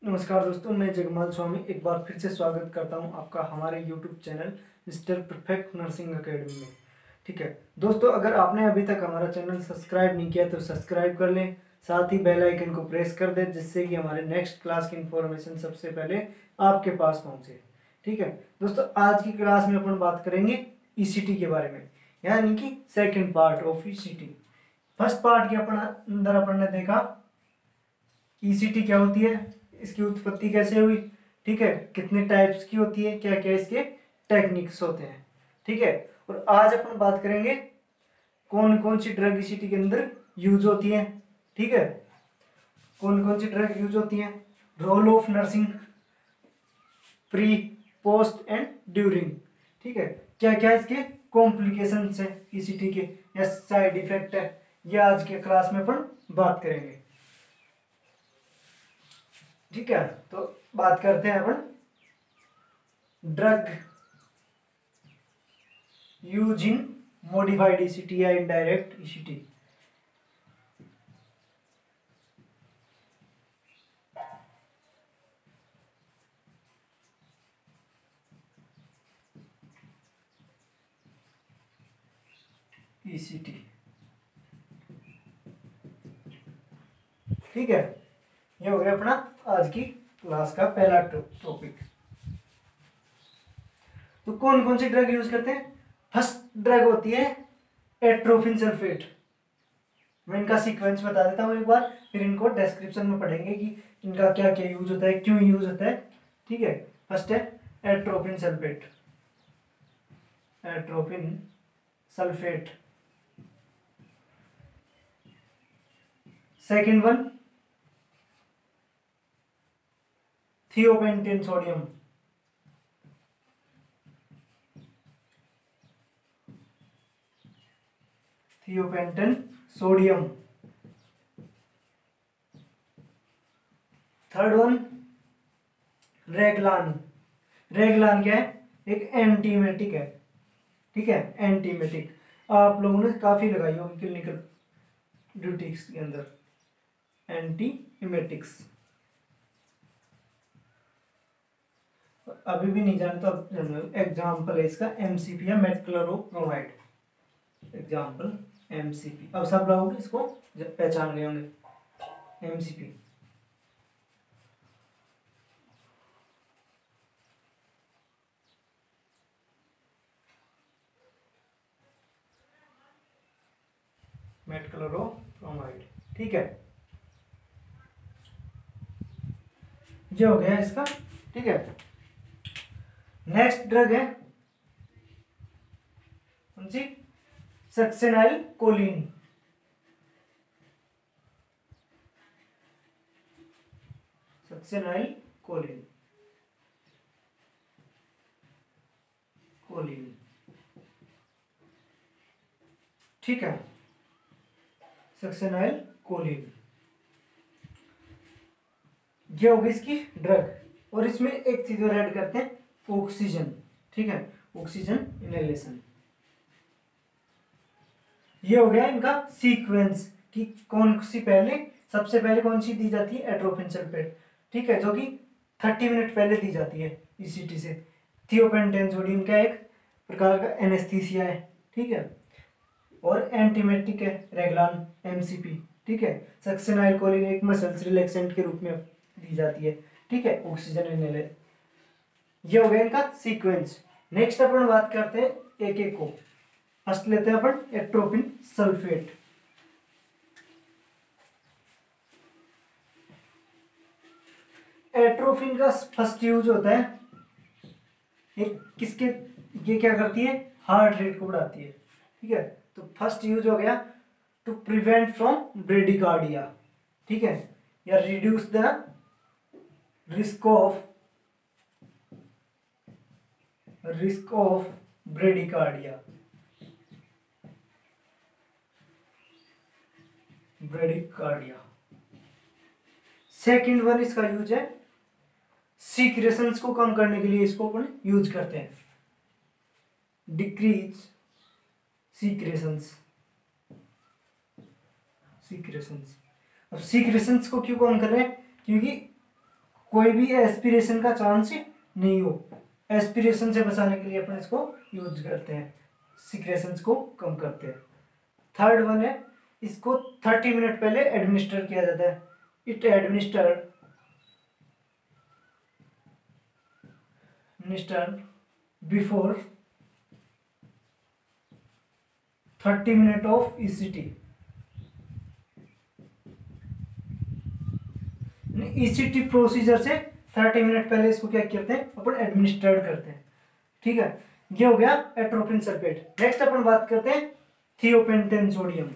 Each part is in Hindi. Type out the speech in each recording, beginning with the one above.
नमस्कार दोस्तों, मैं जगमाल स्वामी एक बार फिर से स्वागत करता हूं आपका हमारे YouTube channel mister perfect nursing academy में। ठीक है दोस्तों, अगर आपने अभी तक हमारा चैनल सब्सक्राइब नहीं किया तो सब्सक्राइब कर लें, साथ ही बेल आइकन को प्रेस कर दें जिससे कि हमारे नेक्स्ट क्लास की इन्फॉर्मेशन सबसे पहले आपके पास पहुँचे। ठीक है दोस्तों, आज की क्लास में अपन बात करेंगे ECT के बारे में, यानी कि second part of ECT। First part के अपन ने देखा ECT क्या होती है, इसकी उत्पत्ति कैसे हुई, ठीक है, कितने टाइप्स की होती है, क्या क्या इसके टेक्निक्स होते हैं। ठीक है, और आज अपन बात करेंगे कौन कौन सी ड्रग ECT के अंदर यूज होती है। ठीक है, कौन कौन सी ड्रग यूज होती है, role of nursing pre post and during. ठीक है, क्या क्या इसके कॉम्प्लिकेशंस है ECT के या साइड इफेक्ट है, ये आज के क्लास में अपन बात करेंगे। ठीक है, तो बात करते हैं अपन drug use in modified ECT या इनडायरेक्ट ECT। ECT, ठीक है, ये हो गया अपना आज की क्लास का पहला टॉपिक। तो कौन कौन सी ड्रग यूज करते हैं। फर्स्ट ड्रग होती है एट्रोपिन सल्फेट। मैं इनका सीक्वेंस बता देता हूँ एक बार, फिर इनको डिस्क्रिप्शन में पढ़ेंगे कि इनका क्या क्या यूज होता है, क्यों यूज होता है। ठीक है, फर्स्ट है atropine sulphate, atropine sulphate. Second one thiopentone sodium, thiopentone sodium. Third one Reglan. Reglan क्या है, एक एंटीमेटिक है। ठीक है, एंटीमेटिक आप लोगों ने काफी लगाई होगी क्लिनिकल ड्यूटीज के अंदर, एंटीमेटिक्स। अभी भी नहीं जाने तो एग्जाम्पल है इसका MCP या मेटक्लोरोब्रोमाइड, एग्जाम्पल MCP। अब सब लोग इसको पहचान गए होंगे MCP। मेटक्लोरोब्रोमाइड, ठीक है, ये हो गया इसका। ठीक है, नेक्स्ट ड्रग है कौन सी, सक्सेनाइल कोलिन। सक्सेनाइल कोलिन, कोलिन, ठीक है, सक्सेनाइल कोलिन, ये होगी इसकी ड्रग। और इसमें एक चीज और ऐड करते हैं, ऑक्सीजन। ठीक है, ऑक्सीजन इनहेलेशन। ये हो गया इनका सीक्वेंस कि कौन सी पहले, सबसे पहले कौन सी दी जाती है, एट्रोपिन सल्फेट। ठीक है, जो कि 30 मिनट पहले दी जाती है ECT से। थियोपेंटेन सोडियम का एक प्रकार का एनेस्थीसिया है। ठीक है, और एंटीमेटिक है रेगलान MCP। ठीक है, सक्सेनाइल कोलिन एक मसल्स रिलैक्सेंट के रूप में दी जाती है। ठीक है, ऑक्सीजन इनहेलर। ये हो गया इनका सीक्वेंस। नेक्स्ट अपन बात करते हैं एक एक को। फर्स्ट लेते हैं अपन एट्रोपिन सल्फेट। एट्रोपिन का फर्स्ट यूज होता है एक किसके, ये क्या करती है, हार्ट रेट को बढ़ाती है। ठीक है, तो फर्स्ट यूज हो गया टू प्रिवेंट फ्रॉम ब्रेडिकार्डिया। ठीक है, या reduce the risk of bradycardia, bradycardia. Second one इसका यूज है सीक्रेशंस को कम करने के लिए, इसको अपन यूज करते हैं, डिक्रीज सीक्रेशंस। सीक्रेशंस, अब सीक्रेशंस को क्यों कम कर रहे हैं, क्योंकि कोई भी एस्पिरेशन का चांस नहीं हो। एस्पिरेशन से बचाने के लिए अपन इसको यूज करते हैं, सिक्रेशंस को कम करते हैं। थर्ड वन है, इसको 30 मिनट पहले एडमिनिस्टर किया जाता है। It administered before 30 minute of ECT. ECT procedure से 30 मिनट पहले इसको क्या करते हैं, अपन एडमिनिस्ट्रेट करते हैं। ठीक है, ये हो गया एट्रोपिन सल्फेट। नेक्स्ट अपन बात करते हैं thiopentone sodium.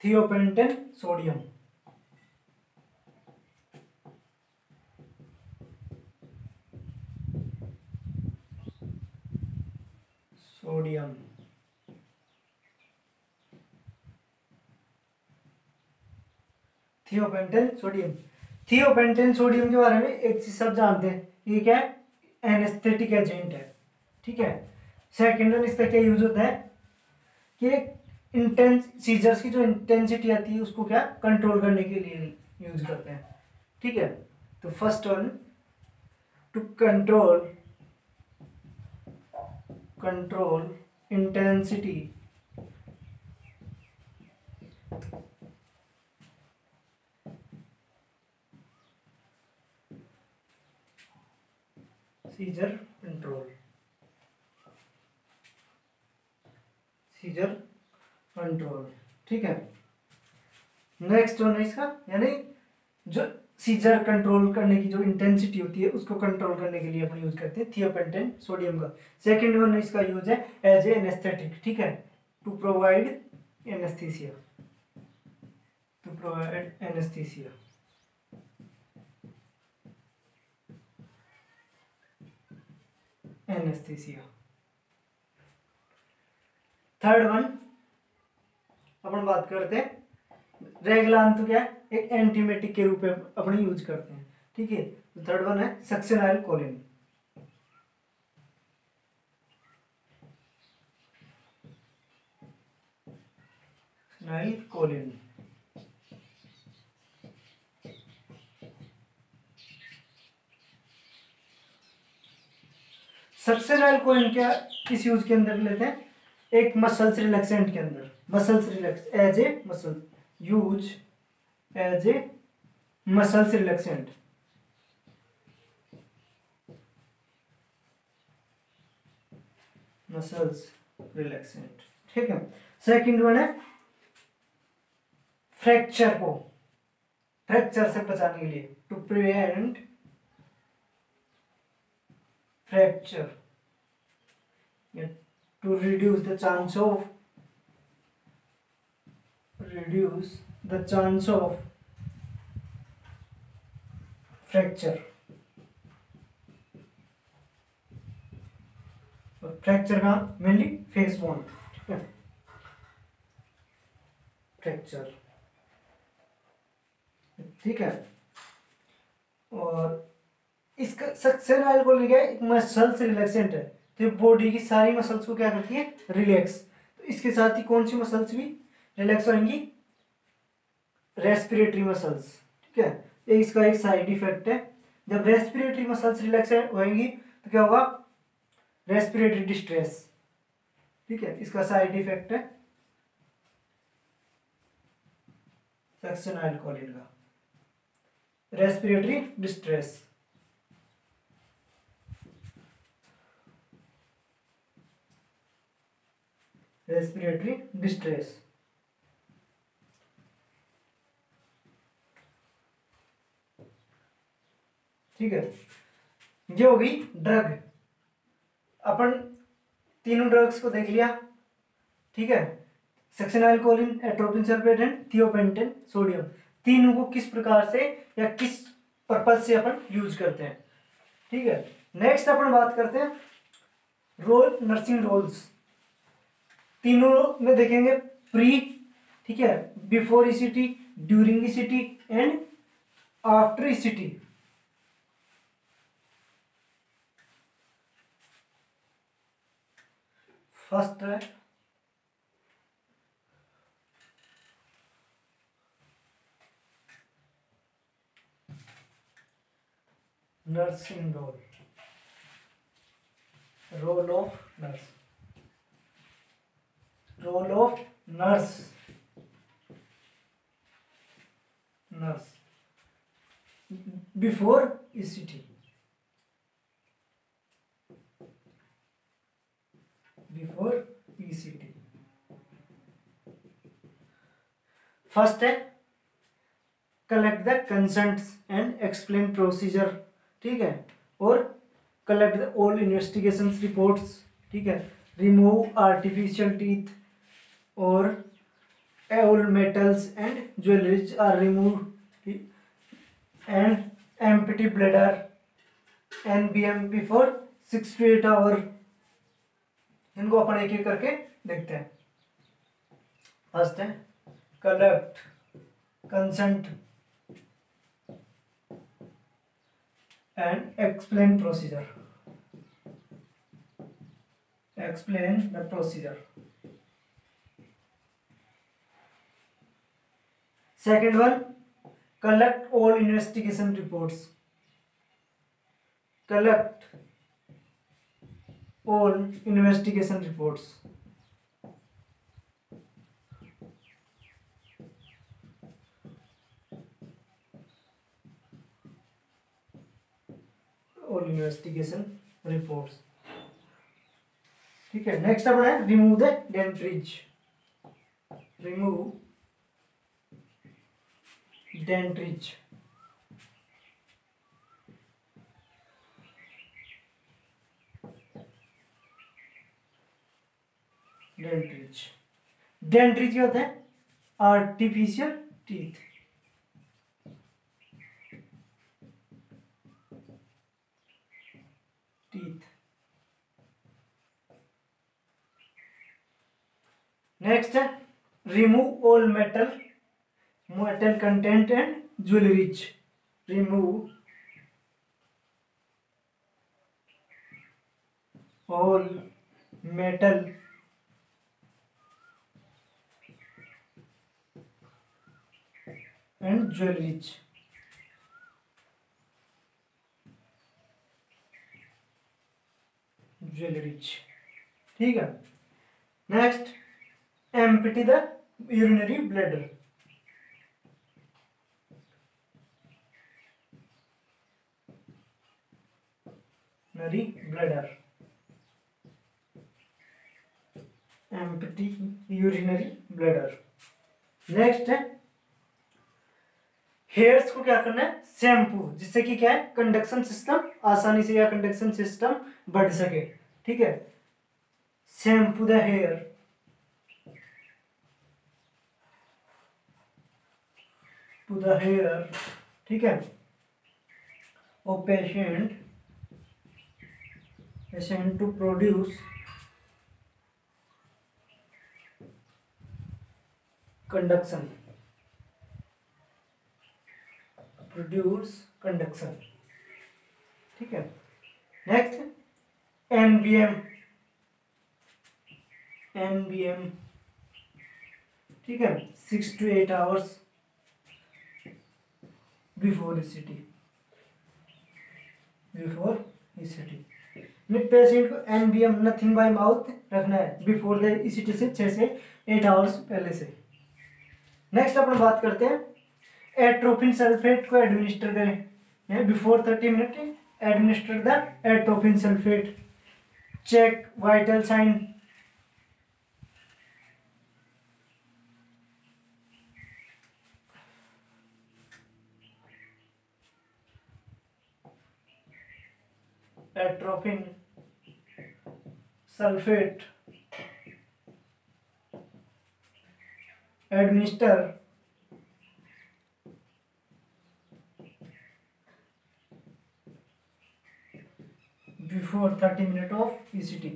Thiopentone sodium, sodium thiopentone sodium. Thiopentone sodium के बारे में एक चीज सब जानते हैं, ये क्या है, एनेस्थेटिक एजेंट है। ठीक है, सेकेंड वन इसका क्या यूज होता है कि इंटेंस सीजर्स की जो इंटेंसिटी आती है उसको क्या कंट्रोल करने के लिए यूज करते हैं। ठीक है, तो first one to control intensity seizure control. ठीक है, नेक्स्ट वन है इसका, यानी जो सीजर कंट्रोल करने की जो इंटेंसिटी होती है उसको कंट्रोल करने के लिए अपन यूज करते हैं थियोपेंटेन सोडियम का। सेकेंड वन इसका यूज है एज ए एनेस्थेटिक। ठीक है, to provide anaesthesia, third one अपन बात करते हैं रेगलान, तो क्या है, एक एंटीमेटिक के रूप में अपन यूज करते हैं। ठीक है, तो थर्ड वन है सक्सेनाइल कोलिन। सक्सेनाइल कोलिन क्या किस यूज के अंदर लेते हैं, एक मसल्स रिलैक्सेंट के अंदर, muscles relax as a muscle use as a muscles relaxant. ठीक है, सेकंड वन है फ्रैक्चर से बचाने के लिए, to prevent fracture, to reduce the chance of fracture। Fracture का मेनली फेस बोन, ठीक है, फ्रैक्चर। ठीक है, और इसका सक्सेनाइल को लिखा है एक मसल्स रिलैक्सेंट है, तो बॉडी की सारी मसल्स को क्या करती है, रिलैक्स। तो इसके साथ ही कौन सी मसल्स भी रिलैक्स होंगी, रेस्पिरेटरी मसल्स। ठीक है, ये इसका एक साइड इफेक्ट है, जब रेस्पिरेटरी मसल्स रिलैक्स होंगी तो क्या होगा, रेस्पिरेटरी डिस्ट्रेस। ठीक है, इसका साइड इफेक्ट है सक्सेनाइल कोलिन का, रेस्पिरेटरी डिस्ट्रेस। ठीक है, ये हो गई ड्रग। अपन तीनों ड्रग्स को देख लिया। ठीक है, succinylcholine, atropine sulphate and thiopentone sodium, तीनों को किस प्रकार से या किस पर्पज से अपन यूज करते हैं। ठीक है, नेक्स्ट अपन बात करते हैं नर्सिंग रोल्स। तीनों में देखेंगे प्री, ठीक है, before ECT, during ECT and after ECT. First है nursing role, role of nurse, role of nurse, nurse before ECT, before ECT. First है collect the consents and explain procedure, ठीक है, और collect the all investigation reports, ठीक है, रिमूव आर्टिफिशियल टीथ और all metals and jewelries are removed and empty bladder NBM before 6 to 8 hour। इनको अपन एक एक करके देखते हैं। फर्स्ट है collect consent and explain procedure, explain the procedure. Second one, collect all investigation reports, collect all investigation reports, all investigation reports, ठीक है। नेक्स्ट अपना है रिमूव द डेंट्रीज, रिमूव डेंट्रीज, डेंट्रीज, डेंट्रीज क्या होता है? Artificial teeth, teeth. नेक्स्ट है remove all metal, metal content and jewelries, remove all metal and jewelries, jewelries, ठीक है। Next empty the urinary bladder, urinary bladder, empty urinary bladder। Next है हेयर्स को क्या करना है? शैम्पू, जिससे कि क्या है कंडक्शन सिस्टम आसानी से या कंडक्शन सिस्टम बढ़ सके, ठीक है। Shampoo the hair, to the hair, ठीक है, और patient, patient to produce conduction, produce conduction, ठीक है। नेक्स्ट एनबीएम, एनबीएम, ठीक है, 6 to 8 hours before ECT, before ECT. Patient को एनबीएम नथिंग बाय माउथ रखना है बिफोर द ईसीटी से 6 से 8 आवर्स पहले से। नेक्स्ट अपन बात करते हैं एट्रोपिन सल्फेट को एडमिनिस्टर करें before 30 minute, administer the atropine sulphate, check vital sign, atropine sulphate administer before 30 minutes of ECT,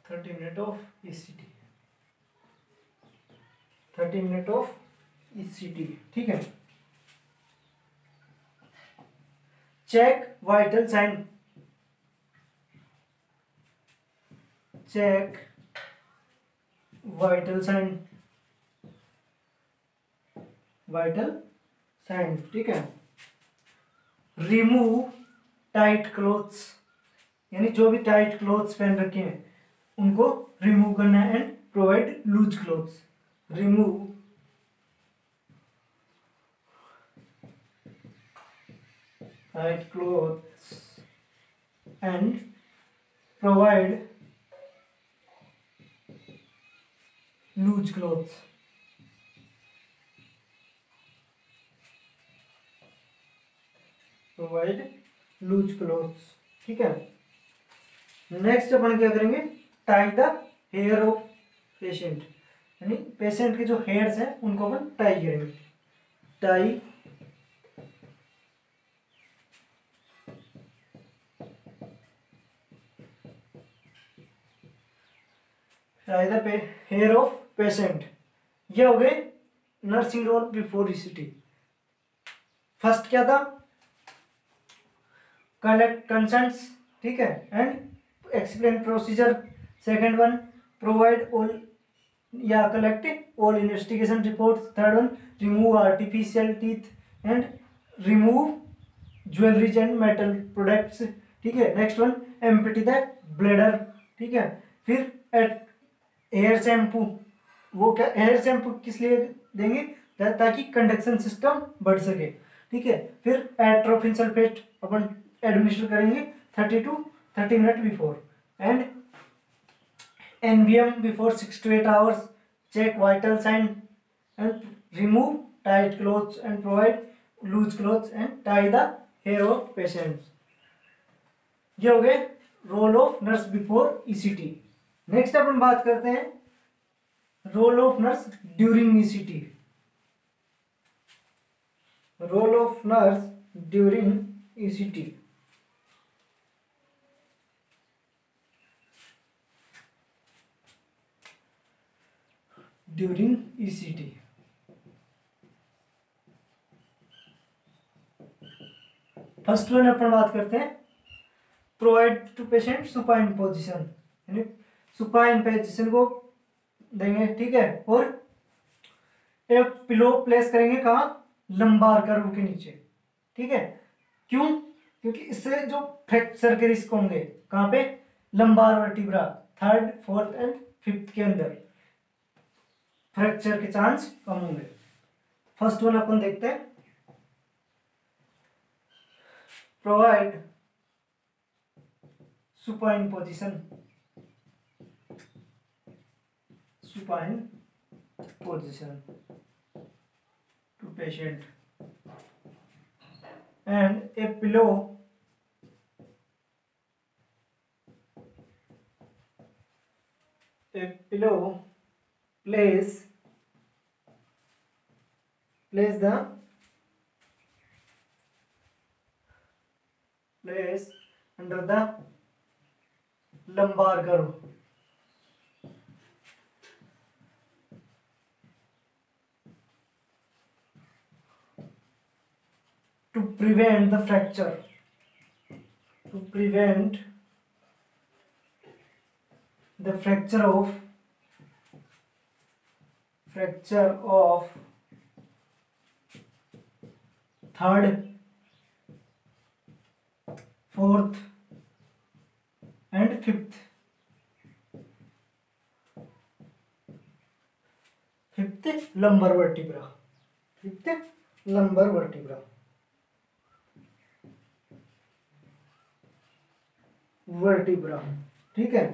30 minutes of ECT, 30 minutes of ECT, ठीक है। Check vital sign, check vital sign, vital sign, ठीक है। रिमूव टाइट क्लोथ्स, यानी जो भी टाइट क्लोथ्स पहन रखे हैं उनको रिमूव करना है। And provide loose clothes, remove tight clothes and provide loose clothes. Provide loose clothes, ठीक है। नेक्स्ट अपन क्या करेंगे, tie the hair of patient, यानी पेशेंट के जो हेयर्स हैं उनको अपन टाई करेंगे। Tie tie the hair of patient. ये हो गए nursing role before ECT. First क्या था, कलेक्ट कंसर्न्स, ठीक है, and explain procedure. Second one, provide all या collect all investigation reports. Third one, remove artificial teeth and remove jewelleries and metal products, ठीक है। Next one, empty the bladder, ठीक है। फिर एट एयर शैम्पू, वो क्या एयर शैम्पू किस लिए देंगे, ताकि कंडक्शन सिस्टम बढ़ सके, ठीक है। फिर एट्रोफिन सल्फेट अपन एडमिनिस्टर करेंगे 30 to 30 minute before. And NBM before 6 to 8 hours, check vital sign and remove tight clothes and provide loose clothes and tie the hair of patients. ये हो गए role of nurse before ECT. Next अपन बात करते हैं role of nurse during ECT. Role of nurse during ECT. During ECT first one अपन बात करते हैं, provide to patient supine position, यानी सुपाइन पोजीशन को देंगे, ठीक है। और एक पिलो प्लेस करेंगे कहाँ, लंबार कर्व के नीचे, ठीक है। क्यों, क्योंकि इससे जो फ्रैक्चर के रिस्क होंगे कहाँ पे, lumbar vertebra, third fourth and fifth के अंदर फ्रैक्चर के चांस कम होंगे। फर्स्ट वन अपन देखते हैं, provide supine position, supine position to patient and a pillow place under the lumbar curve to prevent the fracture, fracture of third, fourth and fifth lumbar vertebra, ठीक है।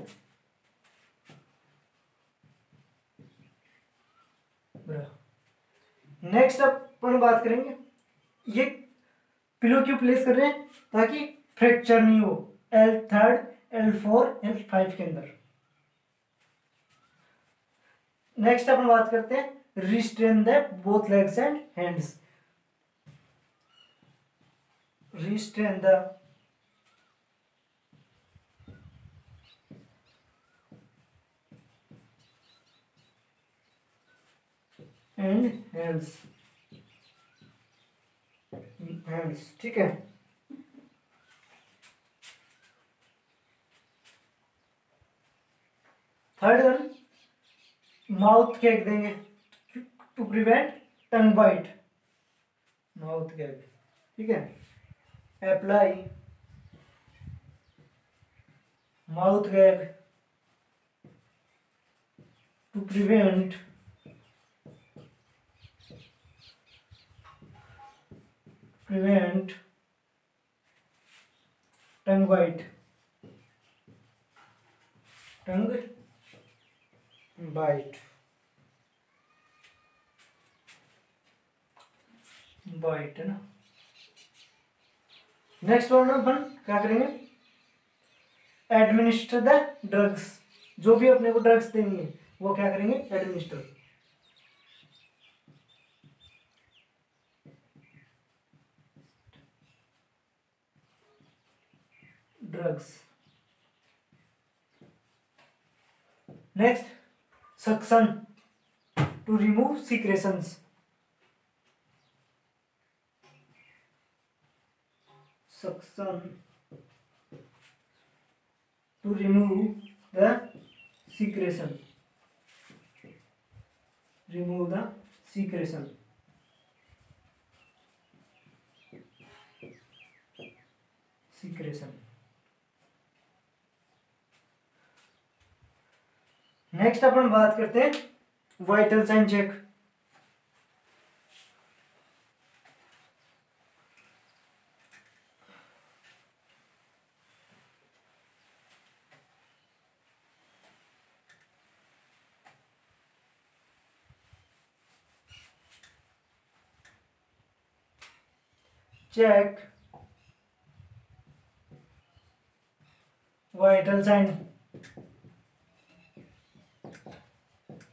नेक्स्ट अपन बात करेंगे, ये पिलो क्यों प्लेस कर रहे हैं, ताकि फ्रैक्चर नहीं हो L3, L4, L5 के अंदर। नेक्स्ट अपन बात करते हैं, restrain the both legs and hands, restrain the and hands, ठीक है। थर्ड वन, माउथ गैग देंगे to prevent tongue bite, mouth gag, ठीक है। apply mouth gag to prevent tongue bite. tongue bite bite है ना। नेक्स्ट वन अपन क्या करेंगे, एडमिनिस्टर द ड्रग्स। जो भी अपने को ड्रग्स देनी है वो क्या करेंगे, administer. Drugs. Next suction to remove secretions. Suction to remove the secretion. Remove the secretion. Secretion. Next अपन बात करते हैं vital sign check. check vital sign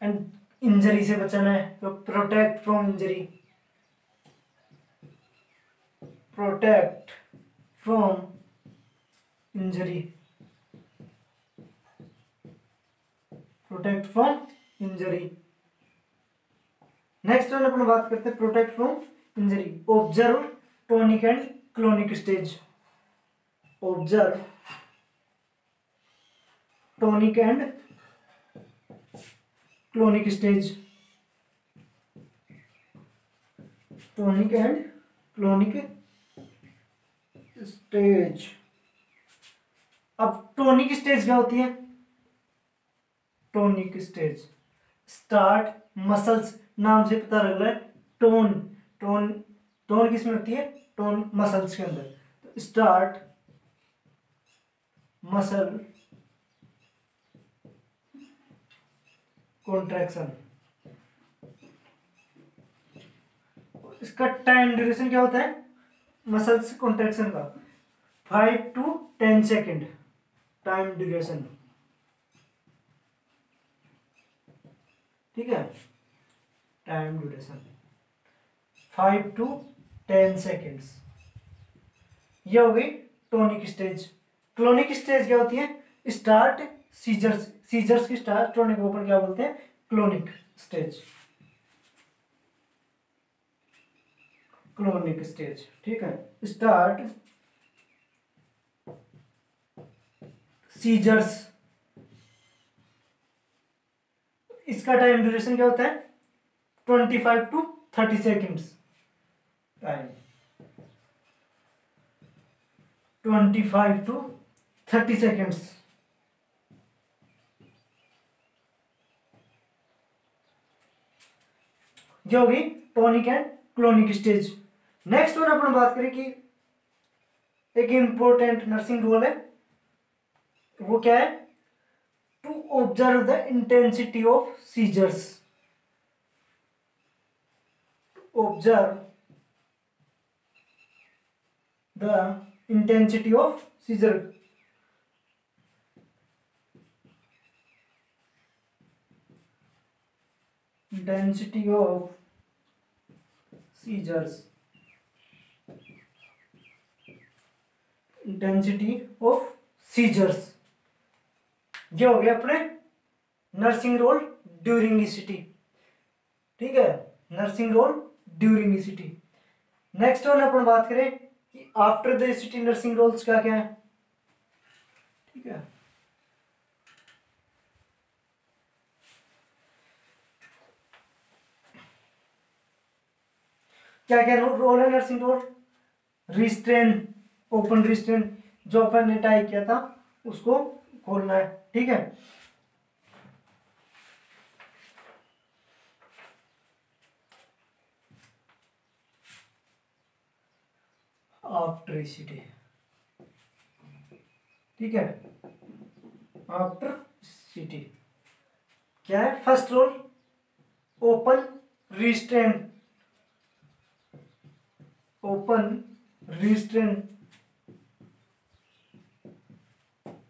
and injury से बचाना है तो protect from injury. Protect from injury. Protect from injury. Next one अपन बात करते हैं protect from injury. Observe tonic and clonic stage. Observe tonic and clonic stage. Tonic and clonic stage. अब टॉनिक स्टेज क्या होती है, टॉनिक स्टेज स्टार्ट मसल्स, नाम से पता लग रहा है टोन। टोन टोन किसमें होती है, टोन मसल्स के अंदर। तो स्टार्ट मसल कॉन्ट्रैक्शन। इसका टाइम ड्यूरेशन क्या होता है मसल्स कॉन्ट्रैक्शन का, 5 to 10 सेकेंड टाइम ड्यूरेशन। ठीक है, टाइम ड्यूरेशन 5 to 10 सेकेंड्स। ये हो गई टोनिक स्टेज। क्लोनिक स्टेज क्या होती है, स्टार्ट सीजर्स। सीजर्स की स्टार्ट टोनिक ओपन क्या बोलते हैं, क्लोनिक स्टेज। Clonic stage. ठीक है, स्टार्ट सीजर्स। इसका टाइम ड्यूरेशन क्या होता है 25 to 30 seconds. Time 25 to 30 seconds. जो होगी tonic and clonic stage. Next one अपन बात करें कि एक इंपॉर्टेंट नर्सिंग रोल है, वो क्या है, to observe the intensity of seizures. Observe the intensity of seizure. Intensity of seizures. Intensity of seizures. ये हो गया अपने नर्सिंग रोल ड्यूरिंग ईसीटी। ठीक है, nursing role during ECT. Next one अपन बात करें कि after the ECT nursing roles क्या क्या है। ठीक है, क्या क्या रोल है nursing role, restrain open restraint जो अपन ने टाई किया था उसको खोलना है, ठीक है। आफ्टर ईसीटी, ठीक है, आफ्टर ईसीटी क्या है, first role open restraint, open restraint,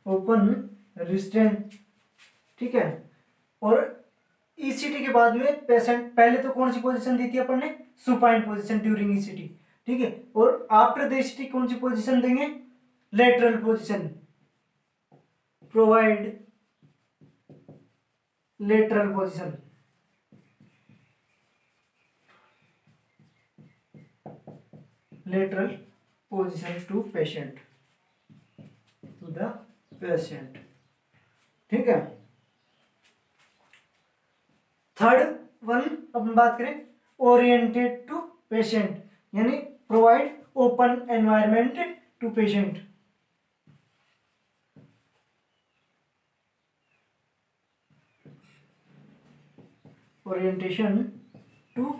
open restraint, ठीक है। और ईसीटी के बाद में पेशेंट पहले तो कौन सी पोजीशन दी थी अपन ने, सुपाइन पोजीशन ड्यूरिंग ईसीटी, ठीक है। और आफ्टर द ईसीटी कौन सी पोजीशन देंगे, lateral position, provide lateral position, lateral position to patient, to the patient, ठीक है। थर्ड वन अपन बात करें, ओरिएंटेड टू पेशेंट, यानी provide open environment to patient, orientation to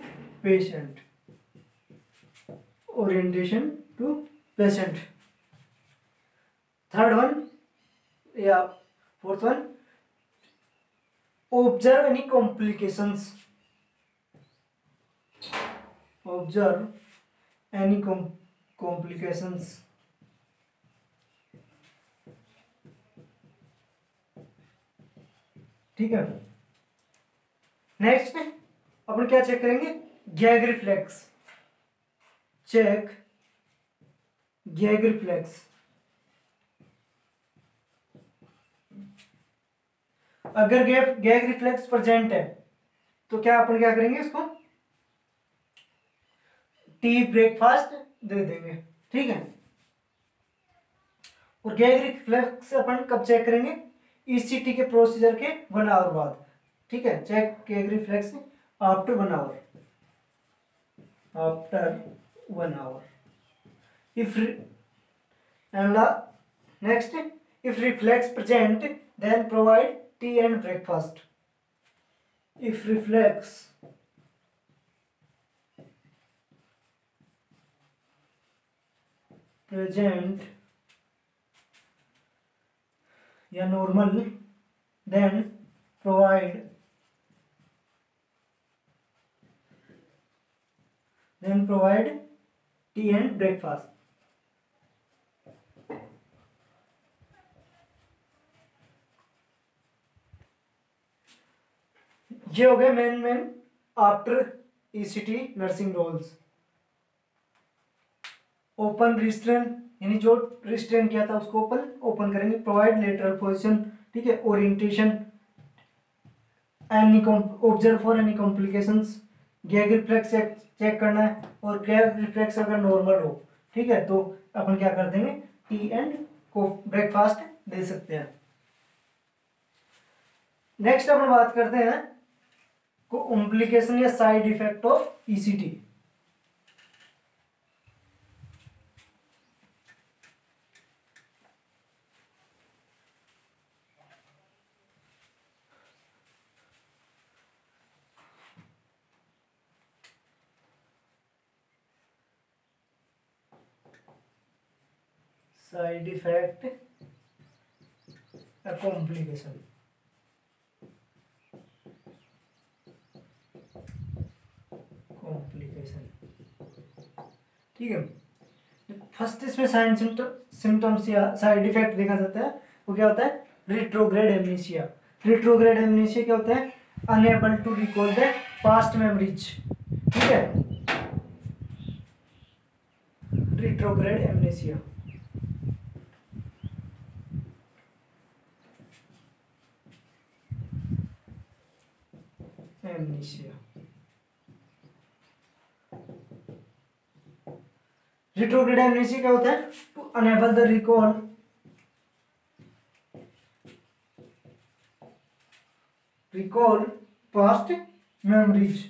patient, orientation to patient. Third one या fourth one, observe any complications, observe any complications, ठीक है। नेक्स्ट अपन क्या चेक करेंगे, gag reflex, check gag reflex. अगर गैग रिफ्लेक्स प्रेजेंट है तो क्या अपन क्या करेंगे, इसको टी ब्रेकफास्ट दे देंगे, ठीक है। और गैग रिफ्लेक्स अपन कब चेक करेंगे, ईसीटी के प्रोसीजर के 1 आवर बाद, ठीक है। Check gag reflex after 1 hour, after 1 hour. If and next, if reflex present then provide tea and breakfast, if reflex present या normal then provide tea and breakfast। ये हो गए main after ECT nursing roles. Open restrain, यानी जो रिस्ट्रेन किया था उसको ओपन करेंगे, प्रोवाइड लेटरल पोजीशन, ठीक है। Orientation, any observe for any complications, gag reflex check करना है, और गैग रिफ्लेक्स अगर नॉर्मल हो, ठीक है, तो अपन क्या कर देंगे, टी एंड ब्रेकफास्ट दे सकते हैं। नेक्स्ट अपन बात करते हैं कॉम्प्लिकेशन या side effect of ECT. Side effect या कॉम्प्लिकेशन, ठीक है। फर्स्ट इसमें साइन सिम्टम्स या साइड इफेक्ट देखा जाता है, वो क्या होता है, रिट्रोग्रेड एमनीशिया। रिट्रोग्रेड एमनीशिया क्या होता है, unable to recall the past memories, ठीक है। Retrograde amnesia, amnesia. Retrograde amnesia क्या होता है, to unable the recall past memories,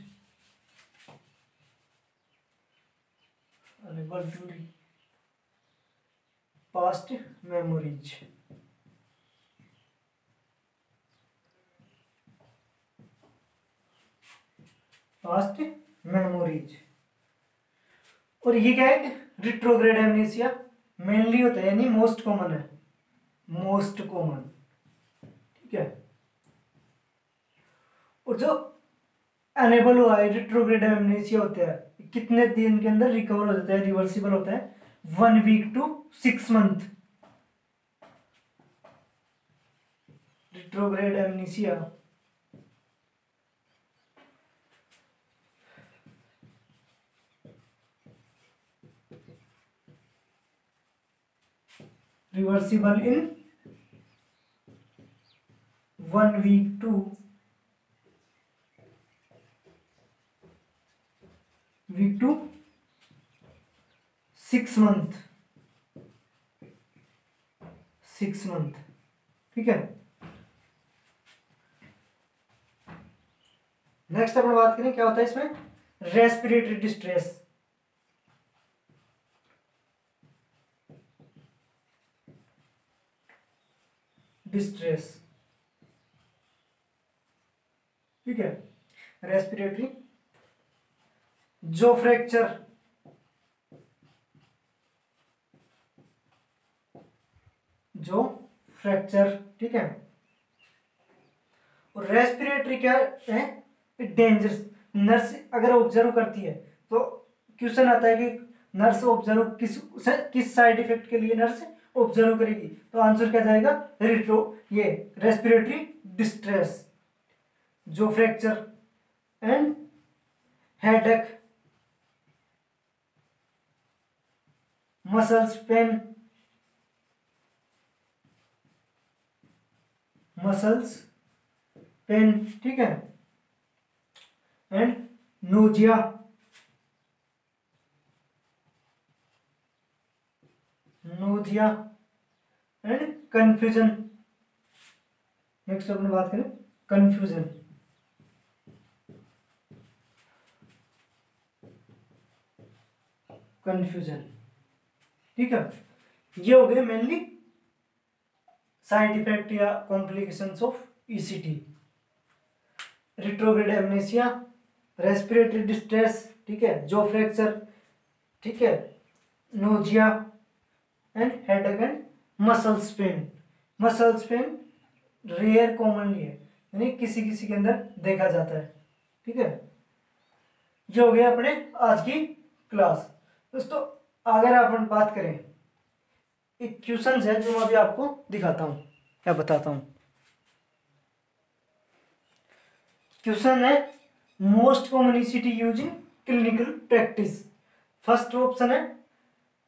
unable to past memories. Past memories. और ये क्या है, रिट्रोग्रेड एमनेसिया मेनली होता है, यानी मोस्ट कॉमन है, मोस्ट कॉमन, ठीक है। और जो एनेबल हुआ है रिट्रोग्रेड एमनेसिया होता है, कितने दिन के अंदर रिकवर हो जाता है, रिवर्सिबल होता है, 1 week to 6 month. Retrograde amnesia reversible in 1 week to 6 month, 6 month, ठीक है। नेक्स्ट अपन बात करें क्या होता है इसमें, रेस्पिरेटरी डिस्ट्रेस। डिस्ट्रेस, ठीक है। रेस्पिरेटरी, जो फ्रैक्चर, जो फ्रैक्चर, ठीक है। और रेस्पिरेटरी क्या है, डेंजरस। नर्स अगर ऑब्जर्व करती है तो क्वेश्चन आता है कि नर्स ऑब्जर्व किस साइड इफेक्ट के लिए नर्स ऑब्जर्व करेगी, तो आंसर क्या जाएगा, ये respiratory distress, jaw fracture and headache, muscles pain, muscles pain, ठीक है, and nausea, nausea and confusion. Next अपन बात करें कंफ्यूजन। कंफ्यूजन, ठीक है। ये हो गए मेनली साइड इफेक्ट या complications of ECT. Retrograde amnesia, respiratory distress, ठीक है, जो फ्रैक्चर, ठीक है, nausea and headache and muscles pain. Muscles pain rare commonly है, यानी किसी किसी के अंदर देखा जाता है, ठीक है। ये हो गया अपने आज की क्लास। दोस्तों अगर अपन बात करें, एक क्वेश्चन है जो मैं अभी आपको दिखाता हूं या बताता हूं। क्वेश्चन है most common ECT use in clinical practice. First option है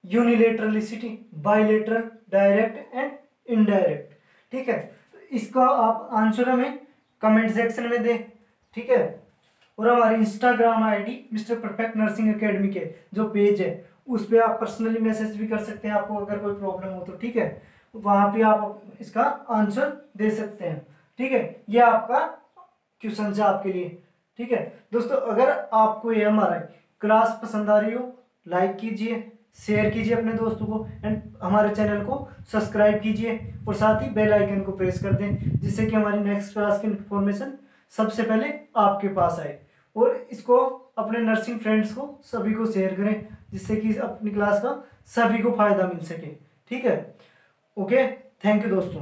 unilateral ECT, bilateral, direct and indirect, ठीक है। इसका आप आंसर हमें कमेंट सेक्शन में दें, ठीक है। और हमारी Instagram ID mister perfect nursing academy के जो पेज है उस पर आप पर्सनली मैसेज भी कर सकते हैं, आपको अगर कोई प्रॉब्लम हो तो, ठीक है। वहां पे आप इसका आंसर दे सकते हैं, ठीक है। ये आपका क्वेश्चन है आपके लिए, ठीक है। दोस्तों अगर आपको ये हमारा क्लास पसंद आ रही हो, लाइक कीजिए, शेयर कीजिए अपने दोस्तों को, एंड हमारे चैनल को सब्सक्राइब कीजिए और साथ ही बेल आइकन को प्रेस कर दें, जिससे कि हमारी नेक्स्ट क्लास की इन्फॉर्मेशन सबसे पहले आपके पास आए। और इसको अपने नर्सिंग फ्रेंड्स को सभी को शेयर करें, जिससे कि अपनी क्लास का सभी को फायदा मिल सके, ठीक है। ओके, थैंक यू दोस्तों।